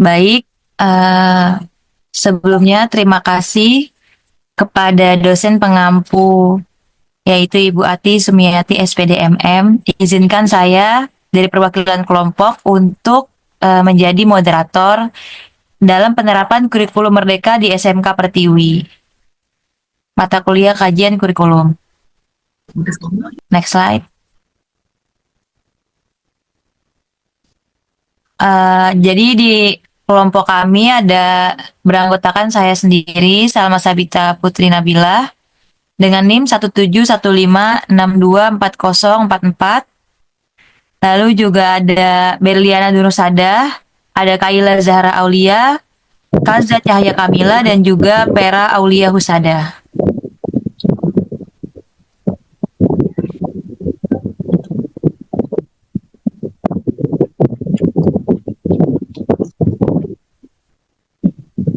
Baik, eh, sebelumnya terima kasih kepada dosen pengampu, yaitu Ibu Ati Sumiati SPDMM. Izinkan saya dari perwakilan kelompok untuk menjadi moderator dalam penerapan kurikulum Merdeka di SMK Pertiwi. Mata kuliah kajian kurikulum. Next slide. Jadi di kelompok kami ada beranggotakan saya sendiri, Salma Sabita Putri Nabila, dengan NIM 17156240444. Lalu juga ada Berliana Dunusada, ada Kaila Zahra Aulia, Kaza Cahaya Kamila, dan juga Pera Aulia Husada.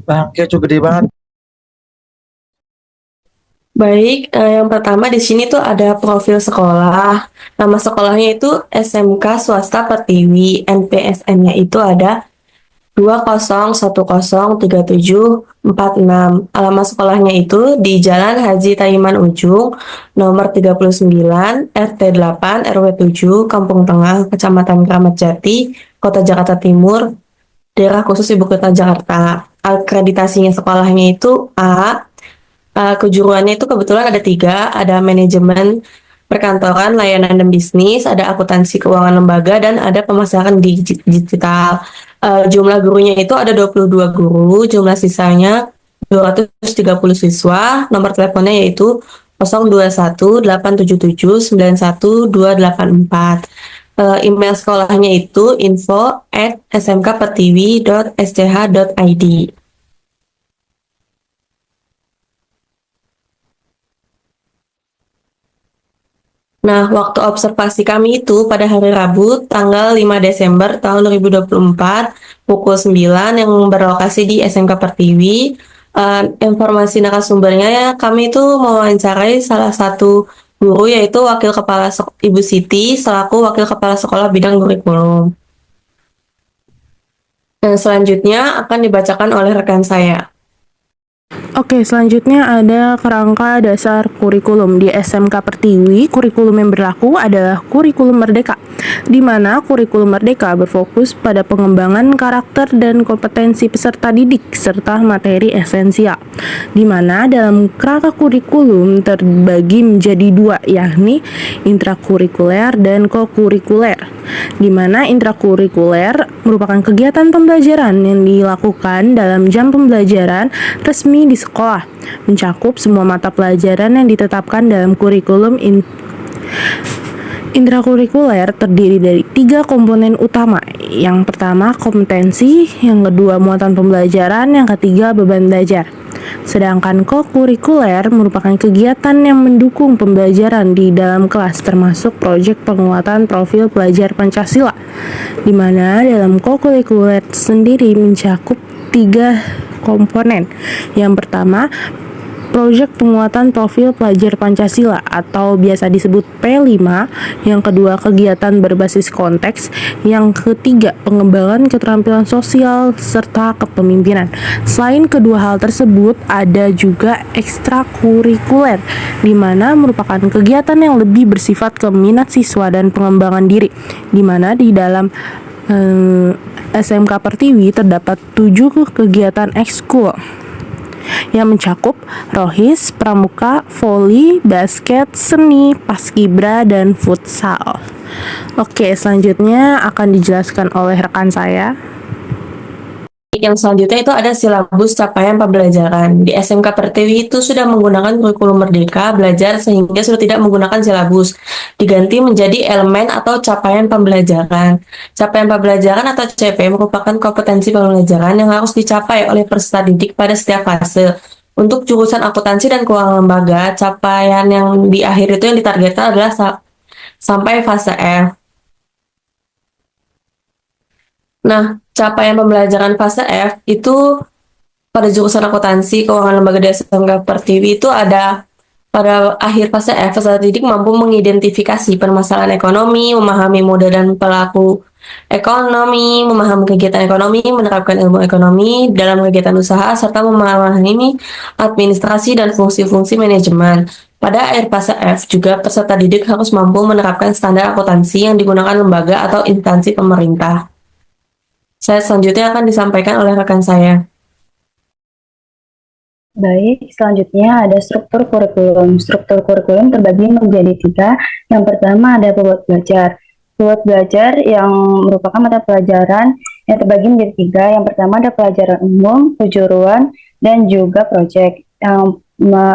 Bangke cuy gede banget. Baik, yang pertama di sini tuh ada profil sekolah. Nama sekolahnya itu SMK Swasta Pertiwi. NPSN-nya itu ada 20103746. Alamat sekolahnya itu di Jalan Haji Taiman Ujung, nomor 39, RT 8, RW 7, Kampung Tengah, Kecamatan Kramat Jati, Kota Jakarta Timur, daerah khusus Ibu Kota Jakarta. Akreditasinya sekolahnya itu A. Kejuruannya itu kebetulan ada 3, ada manajemen perkantoran, layanan dan bisnis, ada akuntansi keuangan lembaga, dan ada pemasaran digital. Jumlah gurunya itu ada 22 guru, jumlah sisanya 230 siswa, nomor teleponnya yaitu 02187791284. Email sekolahnya itu info@smkpertiwi.sch.id. Nah, waktu observasi kami itu pada hari Rabu, tanggal 5 Desember tahun 2024, pukul 9, yang berlokasi di SMK Pertiwi. Informasi narasumbernya ya, kami itu mewawancarai salah satu guru, yaitu Wakil Kepala Ibu Siti, selaku Wakil Kepala Sekolah Bidang Kurikulum. Dan selanjutnya akan dibacakan oleh rekan saya. Oke, selanjutnya ada kerangka dasar kurikulum di SMK Pertiwi. Kurikulum yang berlaku adalah kurikulum Merdeka, di mana kurikulum Merdeka berfokus pada pengembangan karakter dan kompetensi peserta didik serta materi esensial. Di mana dalam kerangka kurikulum terbagi menjadi 2, yakni intrakurikuler dan kokurikuler. Di mana intrakurikuler merupakan kegiatan pembelajaran yang dilakukan dalam jam pembelajaran resmi di sekolah, mencakup semua mata pelajaran yang ditetapkan dalam kurikulum. Intrakurikuler terdiri dari 3 komponen utama. Yang pertama kompetensi, yang kedua muatan pembelajaran, yang ketiga beban belajar. Sedangkan kokurikuler merupakan kegiatan yang mendukung pembelajaran di dalam kelas, termasuk proyek penguatan profil pelajar Pancasila, di mana dalam kokurikuler sendiri mencakup 3 komponen. Yang pertama, proyek penguatan profil pelajar Pancasila atau biasa disebut P5, yang kedua kegiatan berbasis konteks, yang ketiga pengembangan keterampilan sosial serta kepemimpinan. Selain kedua hal tersebut, ada juga ekstrakurikuler, di mana merupakan kegiatan yang lebih bersifat ke minat siswa dan pengembangan diri, di mana di dalam SMK Pertiwi terdapat 7 kegiatan ekskul yang mencakup rohis, pramuka, voli, basket, seni, paskibra, dan futsal. Oke, selanjutnya akan dijelaskan oleh rekan saya. Yang selanjutnya itu ada silabus capaian pembelajaran. Di SMK Pertiwi itu sudah menggunakan kurikulum Merdeka Belajar sehingga sudah tidak menggunakan silabus. Diganti menjadi elemen atau capaian pembelajaran. Capaian pembelajaran atau CP merupakan kompetensi pembelajaran yang harus dicapai oleh peserta didik pada setiap fase. Untuk jurusan akuntansi dan keuangan lembaga, capaian yang di akhir itu yang ditargetkan adalah sampai fase F. Nah, capaian pembelajaran fase F itu pada jurusan akuntansi keuangan lembaga di SMK Pertiwi itu ada pada akhir fase F, peserta didik mampu mengidentifikasi permasalahan ekonomi, memahami model dan pelaku Ekonomi, memahami kegiatan ekonomi, menerapkan ilmu ekonomi dalam kegiatan usaha, serta memahami administrasi dan fungsi-fungsi manajemen. Pada akhir fase F juga peserta didik harus mampu menerapkan standar akuntansi yang digunakan lembaga atau instansi pemerintah. Slide selanjutnya akan disampaikan oleh rekan saya. Baik, selanjutnya ada struktur kurikulum. Struktur kurikulum terbagi menjadi 3. Yang pertama ada bobot belajar. Bobot belajar yang merupakan mata pelajaran yang terbagi menjadi 3. Yang pertama ada pelajaran umum, kejuruan, dan juga proyek. Yang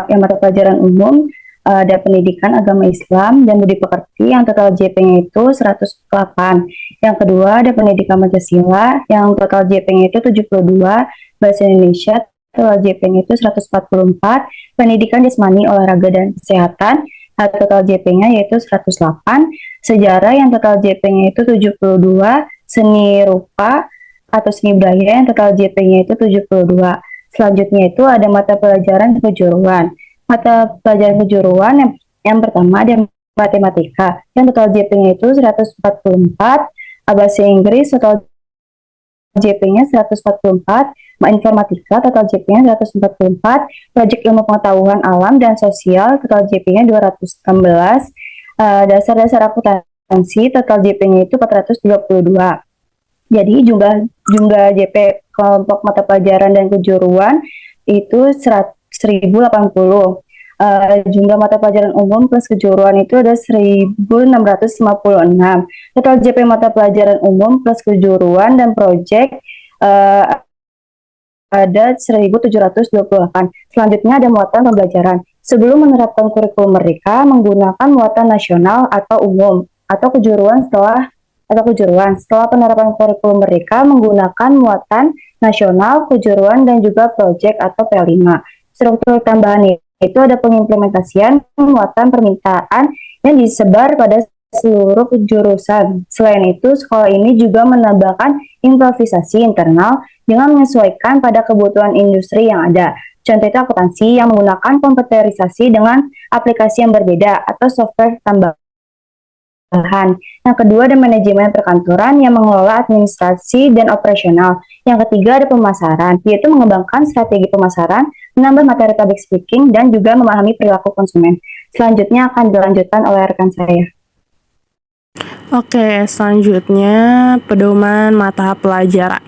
mata pelajaran umum ada pendidikan agama Islam dan budi pekerti yang total JP-nya itu 108. Yang kedua ada pendidikan Pancasila yang total JP-nya itu 72, bahasa Indonesia total JP-nya itu 144, pendidikan jasmani, olahraga, dan kesehatan, total JP-nya yaitu 108, sejarah yang total JP-nya itu 72, seni rupa atau seni budaya yang total JP-nya itu 72. Selanjutnya itu ada mata pelajaran kejuruan. Mata pelajaran kejuruan yang pertama ada matematika, yang total JP-nya itu 144, bahasa Inggris total JP-nya 144, informatika total JP-nya 144, proyek ilmu pengetahuan alam dan sosial total JP-nya 216, dasar-dasar akuntansi total JP-nya itu 432. Jadi jumlah JP kelompok mata pelajaran dan kejuruan itu 1080. Jumlah mata pelajaran umum plus kejuruan itu ada 1656. Total JP mata pelajaran umum plus kejuruan dan proyek ada 1728. Selanjutnya ada muatan pembelajaran. Sebelum menerapkan kurikulum mereka menggunakan muatan nasional atau umum atau kejuruan setelah penerapan kurikulum mereka menggunakan muatan nasional, kejuruan, dan juga proyek atau P5. Struktur tambahan itu ada pengimplementasian muatan permintaan yang disebar pada seluruh jurusan. Selain itu, sekolah ini juga menambahkan improvisasi internal dengan menyesuaikan pada kebutuhan industri yang ada. Contoh itu akuntansi yang menggunakan komputerisasi dengan aplikasi yang berbeda atau software tambahan. Yang kedua ada manajemen perkantoran yang mengelola administrasi dan operasional. Yang ketiga ada pemasaran, yaitu mengembangkan strategi pemasaran, menambah materi public speaking, dan juga memahami perilaku konsumen. Selanjutnya akan dilanjutkan oleh rekan saya. Oke, selanjutnya pedoman mata pelajaran.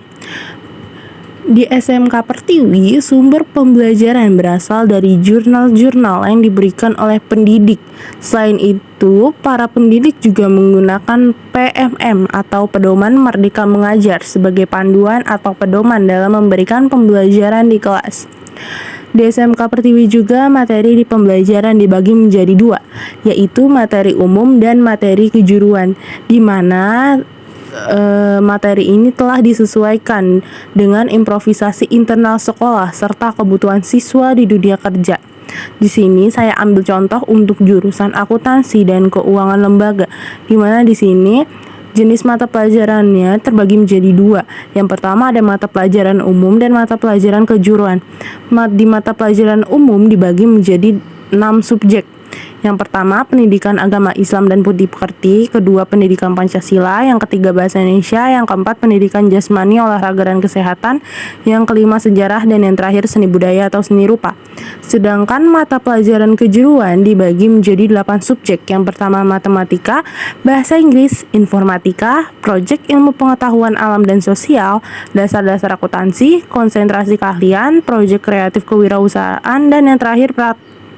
Di SMK Pertiwi, sumber pembelajaran berasal dari jurnal-jurnal yang diberikan oleh pendidik. Selain itu, para pendidik juga menggunakan PMM atau Pedoman Merdeka Mengajar sebagai panduan atau pedoman dalam memberikan pembelajaran di kelas. Di SMK Pertiwi juga materi di pembelajaran dibagi menjadi 2, yaitu materi umum dan materi kejuruan, di mana materi ini telah disesuaikan dengan improvisasi internal sekolah serta kebutuhan siswa di dunia kerja. Di sini saya ambil contoh untuk jurusan akuntansi dan keuangan lembaga, di mana di sini jenis mata pelajarannya terbagi menjadi 2. Yang pertama ada mata pelajaran umum dan mata pelajaran kejuruan. Di mata pelajaran umum dibagi menjadi 6 subjek. Yang pertama, pendidikan agama Islam dan budi pekerti. Kedua, pendidikan Pancasila. Yang ketiga, bahasa Indonesia. Yang keempat, pendidikan jasmani, olahraga, dan kesehatan. Yang kelima, sejarah. Dan yang terakhir, seni budaya atau seni rupa. Sedangkan mata pelajaran kejuruan dibagi menjadi 8 subjek. Yang pertama, matematika, bahasa Inggris, informatika, proyek ilmu pengetahuan alam dan sosial, dasar-dasar akuntansi, konsentrasi keahlian, proyek kreatif kewirausahaan, dan yang terakhir,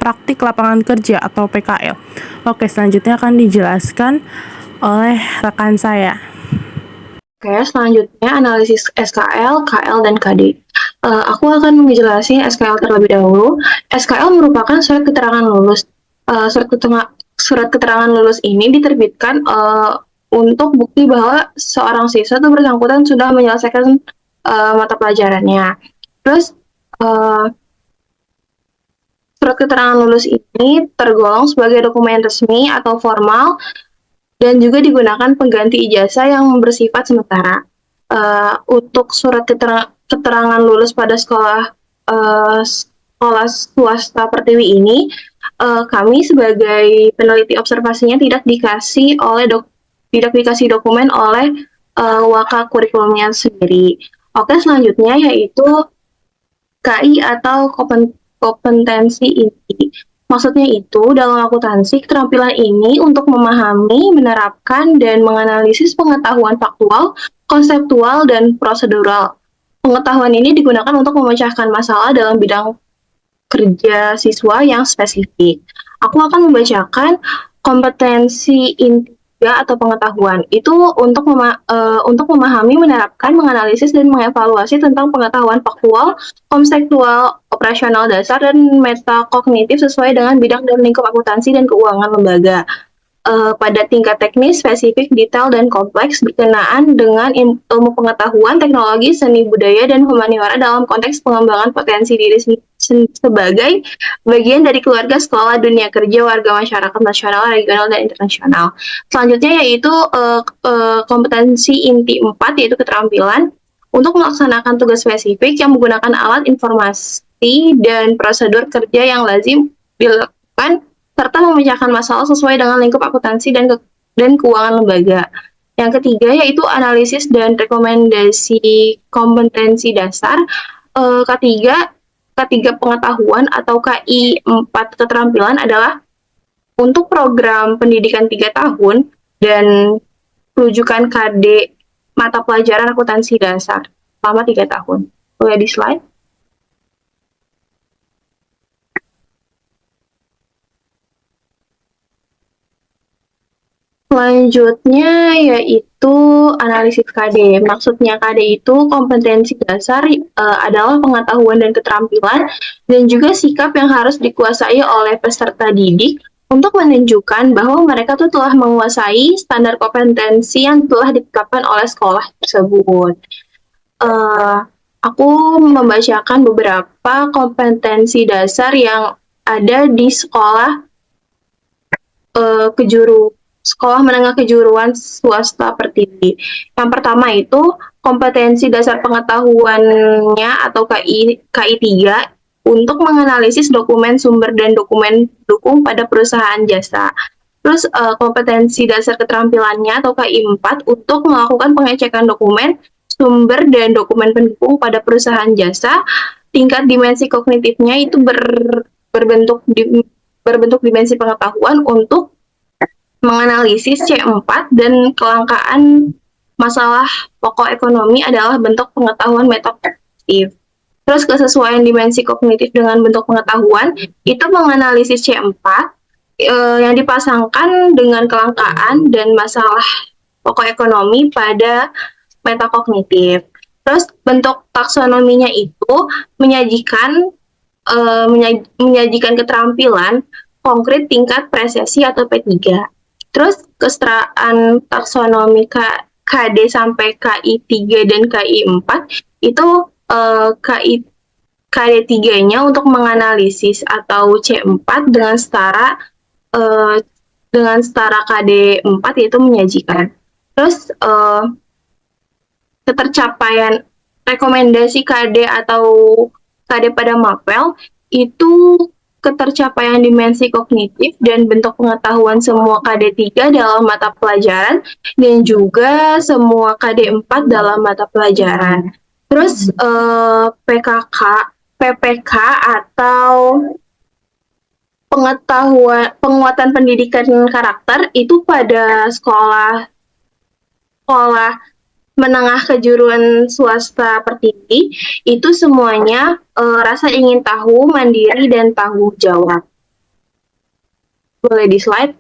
praktik lapangan kerja atau PKL. Oke, selanjutnya akan dijelaskan oleh rekan saya. Oke, selanjutnya analisis SKL, KL, dan KD. Aku akan menjelaskan SKL terlebih dahulu. SKL merupakan surat keterangan lulus. Surat keterangan lulus ini diterbitkan untuk bukti bahwa seorang siswa itu bersangkutan sudah menyelesaikan mata pelajarannya. Terus surat keterangan lulus ini tergolong sebagai dokumen resmi atau formal dan juga digunakan pengganti ijazah yang bersifat sementara. Untuk surat keterangan lulus pada sekolah swasta Pertiwi ini, kami sebagai peneliti observasinya tidak dikasih dokumen oleh waka kurikulumnya sendiri. Oke, selanjutnya yaitu KI atau kompetensi inti. Maksudnya itu, dalam akuntansi, keterampilan ini untuk memahami, menerapkan, dan menganalisis pengetahuan faktual, konseptual, dan prosedural. Pengetahuan ini digunakan untuk memecahkan masalah dalam bidang kerja siswa yang spesifik. Aku akan membacakan kompetensi inti atau pengetahuan itu untuk memahami, menerapkan, menganalisis dan mengevaluasi tentang pengetahuan faktual, konseptual, operasional dasar dan metakognitif sesuai dengan bidang dan lingkup akuntansi dan keuangan lembaga. Pada tingkat teknis, spesifik, detail, dan kompleks berkenaan dengan ilmu pengetahuan, teknologi, seni budaya, dan humaniora dalam konteks pengembangan potensi diri sebagai bagian dari keluarga, sekolah, dunia kerja, warga masyarakat nasional, regional, dan internasional. Selanjutnya yaitu kompetensi inti 4, yaitu keterampilan untuk melaksanakan tugas spesifik yang menggunakan alat informasi dan prosedur kerja yang lazim dilakukan serta memecahkan masalah sesuai dengan lingkup akuntansi dan keuangan lembaga. Yang ketiga yaitu analisis dan rekomendasi kompetensi dasar. Ketiga pengetahuan atau KI 4 keterampilan adalah untuk program pendidikan 3 tahun dan rujukan KD mata pelajaran akuntansi dasar selama 3 tahun. Boleh di slide? Selanjutnya yaitu analisis KD. Maksudnya KD itu kompetensi dasar adalah pengetahuan dan keterampilan dan juga sikap yang harus dikuasai oleh peserta didik untuk menunjukkan bahwa mereka tuh telah menguasai standar kompetensi yang telah ditetapkan oleh sekolah tersebut. Aku membacakan beberapa kompetensi dasar yang ada di sekolah sekolah menengah kejuruan swasta Pertiwi. Yang pertama itu kompetensi dasar pengetahuannya atau KI 3 untuk menganalisis dokumen sumber dan dokumen pendukung pada perusahaan jasa. Terus kompetensi dasar keterampilannya atau KI 4 untuk melakukan pengecekan dokumen sumber dan dokumen pendukung pada perusahaan jasa. Tingkat dimensi kognitifnya itu berbentuk dimensi pengetahuan untuk menganalisis C4 dan kelangkaan masalah pokok ekonomi adalah bentuk pengetahuan metakognitif. Terus kesesuaian dimensi kognitif dengan bentuk pengetahuan itu menganalisis C4 yang dipasangkan dengan kelangkaan dan masalah pokok ekonomi pada metakognitif. Terus bentuk taksonominya itu menyajikan keterampilan konkret tingkat presesi atau P3. Terus kesetaraan taksonomi KD sampai KI 3 dan KI 4 itu KD 3-nya untuk menganalisis atau C4 dengan setara KD 4 yaitu menyajikan. Terus ketercapaian rekomendasi KD atau KD pada MAPEL itu ketercapaian dimensi kognitif dan bentuk pengetahuan semua KD 3 dalam mata pelajaran dan juga semua KD 4 dalam mata pelajaran. Terus PPK atau penguatan pendidikan karakter itu pada sekolah menengah kejuruan swasta Pertiwi itu semuanya rasa ingin tahu, mandiri, dan tanggung jawab. Boleh di slide?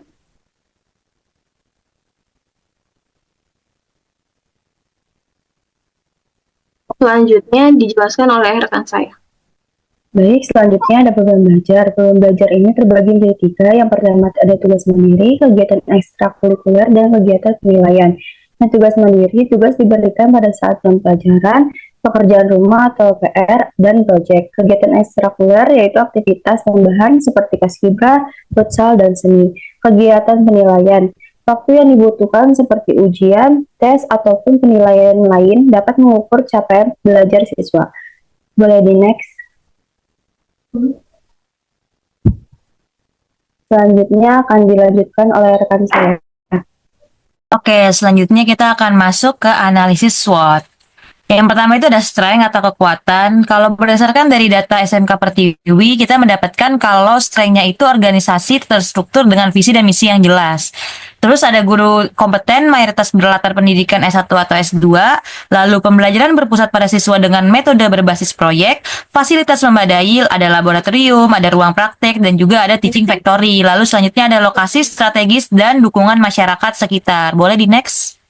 Selanjutnya dijelaskan oleh rekan saya. Baik, selanjutnya ada program belajar. Program belajar ini terbagi menjadi 3. Yang pertama ada tugas mandiri, kegiatan ekstrakurikuler, dan kegiatan penilaian. Nah, tugas mandiri, tugas diberikan pada saat jam pelajaran, pekerjaan rumah atau PR, dan proyek. Kegiatan ekstrakurikuler yaitu aktivitas tambahan seperti paskibra, futsal, dan seni. Kegiatan penilaian, waktu yang dibutuhkan seperti ujian, tes, ataupun penilaian lain dapat mengukur capaian belajar siswa. Boleh di next. Selanjutnya akan dilanjutkan oleh rekan saya. Oke, selanjutnya kita akan masuk ke analisis SWOT. Yang pertama itu ada strength atau kekuatan. Kalau berdasarkan dari data SMK Pertiwi, kita mendapatkan kalau strength-nya itu organisasi terstruktur dengan visi dan misi yang jelas. Terus ada guru kompeten, mayoritas berlatar pendidikan S1 atau S2. Lalu pembelajaran berpusat pada siswa dengan metode berbasis proyek, fasilitas memadai, ada laboratorium, ada ruang praktek, dan juga ada teaching factory. Lalu selanjutnya ada lokasi strategis dan dukungan masyarakat sekitar. Boleh di next?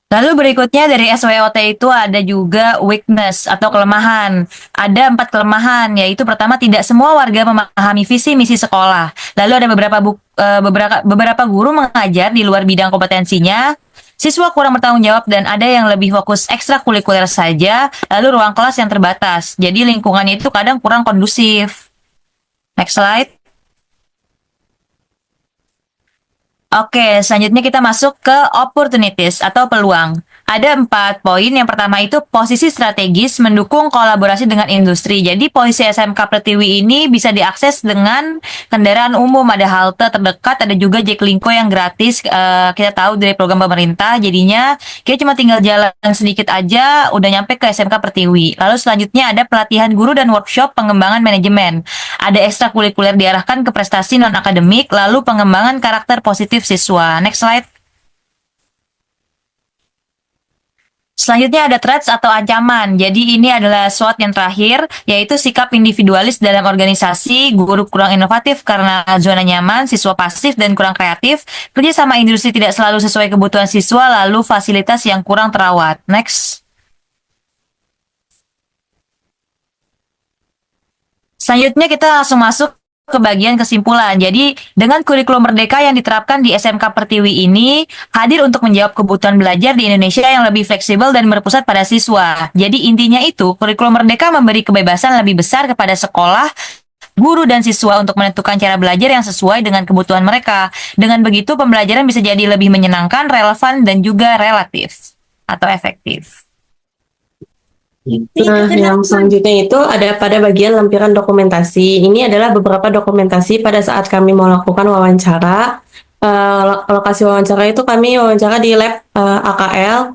Lalu berikutnya dari SWOT itu ada juga weakness atau kelemahan. Ada 4 kelemahan, yaitu pertama tidak semua warga memahami visi misi sekolah. Lalu ada beberapa guru mengajar di luar bidang kompetensinya. Siswa kurang bertanggung jawab dan ada yang lebih fokus ekstrakurikuler saja. Lalu ruang kelas yang terbatas. Jadi lingkungannya itu kadang kurang kondusif. Next slide. Oke, selanjutnya kita masuk ke opportunities atau peluang. Ada 4 poin. Yang pertama itu posisi strategis mendukung kolaborasi dengan industri. Jadi posisi SMK Pertiwi ini bisa diakses dengan kendaraan umum. Ada halte terdekat, ada juga Jaklingko yang gratis. Kita tahu dari program pemerintah. Jadinya kita cuma tinggal jalan sedikit aja udah nyampe ke SMK Pertiwi. Lalu selanjutnya ada pelatihan guru dan workshop pengembangan manajemen. Ada ekstrakurikuler diarahkan ke prestasi non-akademik, lalu pengembangan karakter positif siswa. Next slide. Selanjutnya ada threats atau ancaman. Jadi ini adalah SWOT yang terakhir, yaitu sikap individualis dalam organisasi, guru kurang inovatif karena zona nyaman, siswa pasif dan kurang kreatif, kerja sama industri tidak selalu sesuai kebutuhan siswa, lalu fasilitas yang kurang terawat. Next. Selanjutnya kita langsung masuk ke bagian kesimpulan. Jadi, dengan kurikulum merdeka yang diterapkan di SMK Pertiwi ini, hadir untuk menjawab kebutuhan belajar di Indonesia yang lebih fleksibel dan berpusat pada siswa. Jadi, intinya itu, kurikulum merdeka memberi kebebasan lebih besar kepada sekolah, guru, dan siswa untuk menentukan cara belajar yang sesuai dengan kebutuhan mereka. Dengan begitu, pembelajaran bisa jadi lebih menyenangkan, relevan, dan juga relatif atau efektif. Nah, yang selanjutnya itu ada pada bagian lampiran dokumentasi. Ini adalah beberapa dokumentasi pada saat kami mau lakukan wawancara. Lokasi wawancara itu kami wawancara di lab AKL.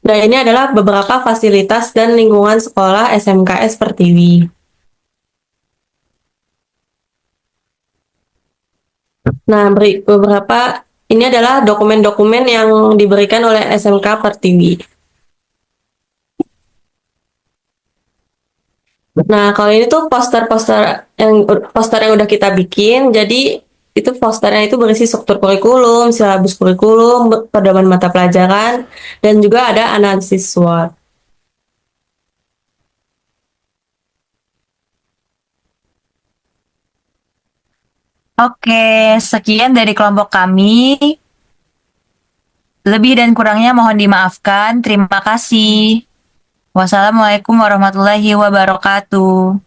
Dan ini adalah beberapa fasilitas dan lingkungan sekolah SMKS Pertiwi. Nah, beberapa ini adalah dokumen-dokumen yang diberikan oleh SMK Pertiwi. Nah, kalau ini tuh poster yang udah kita bikin. Jadi itu posternya itu berisi struktur kurikulum, silabus kurikulum, pedoman mata pelajaran, dan juga ada analisis SWOT. Oke, sekian dari kelompok kami. Lebih dan kurangnya mohon dimaafkan. Terima kasih. Wassalamualaikum warahmatullahi wabarakatuh.